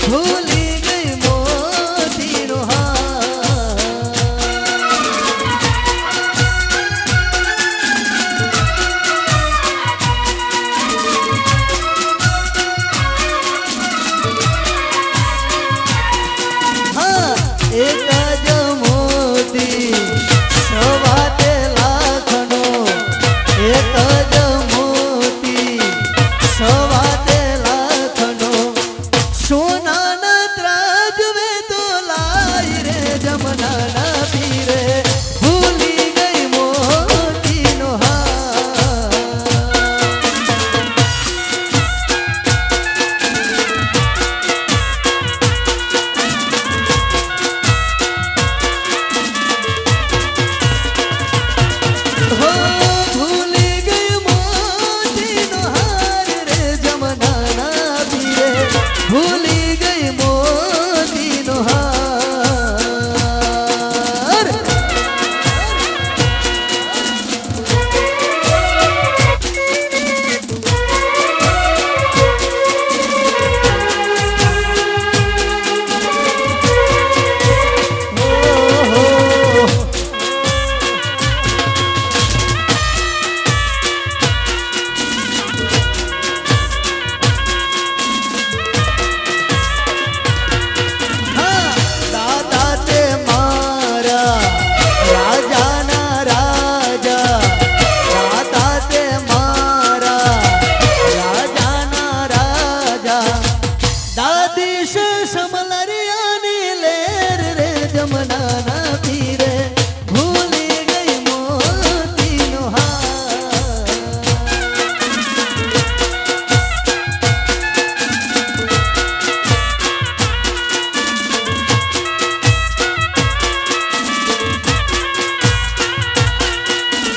ભૂલી ગઈ મોતીનો હાર હા એક જ મોતી સવાતે લાખનો એક જ મોતી સવાતે લાખનો સોનાના ત્રાજવે તો લાઈ રે જમનાના પીરે ભૂલી ગઈ મોતીનો હાર હો ભૂલી ગઈ મોતીનો હાર રે જમનાના પીરે ભૂલી ગઈ મોતીનો હાર હા દાદા તે મારા રાજાના રાજા દાદા તે મારા રાજાના રાજા દાદી સે સમલરિયાની લેર રે જમનાના પીરે ભૂલી ગઈ મોતીનો હાર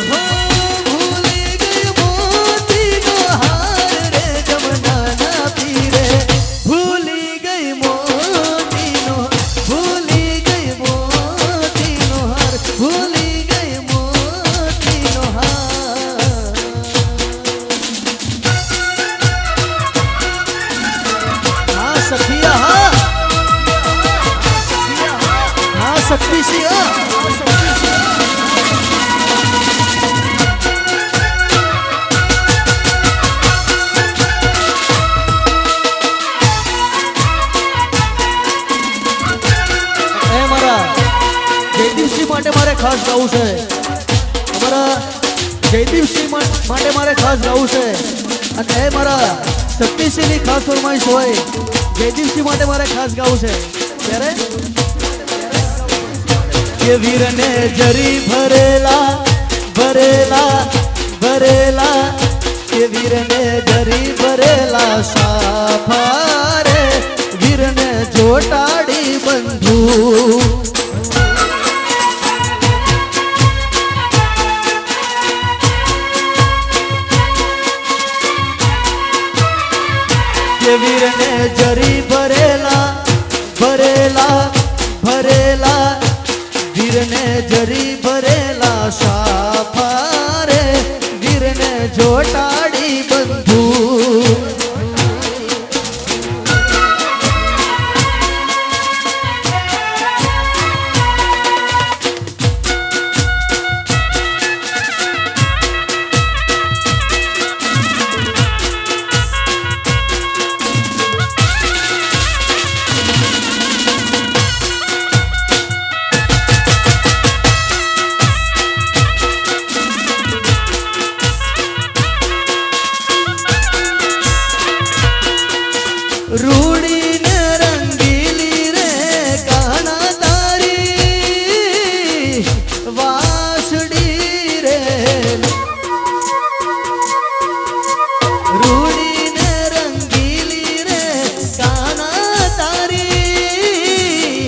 હો ભૂલી ગઈ મોતીનો હાર રે જમનાના પીરે ભૂલી ગઈ મોતીનો હાર ભૂલી ગઈ મોતીનો હાર હા સખિયા હા શક્તિ સિંહ એ મારા જયદીપસિંહ માટે મારે ખાસ ગાવું છે અમારા જયદીપસિંહ માટે મારે ખાસ ગાવું છે અને એ મારા શક્તિસિંહની ખાસ ફરમાઈશ હોય જયદીપસિંહ માટે મારે ખાસ ગાવું છે ત્યારે કે વીરને જરી ભરેલા ભરેલા ભરેલા કે વીરને જરી ભરેલા સાફા રે વીરને જોટાડી બંધુ કે વીરને જરી ભરેલા ભરેલા ભરેલા વીરને જરી ભરેલા સાફા રે વીરને જોટાડી બંધુ રૂડીને રંગીલી રે કાના તારી વાસડી રે રૂડીને રંગીલી રે કાના તારી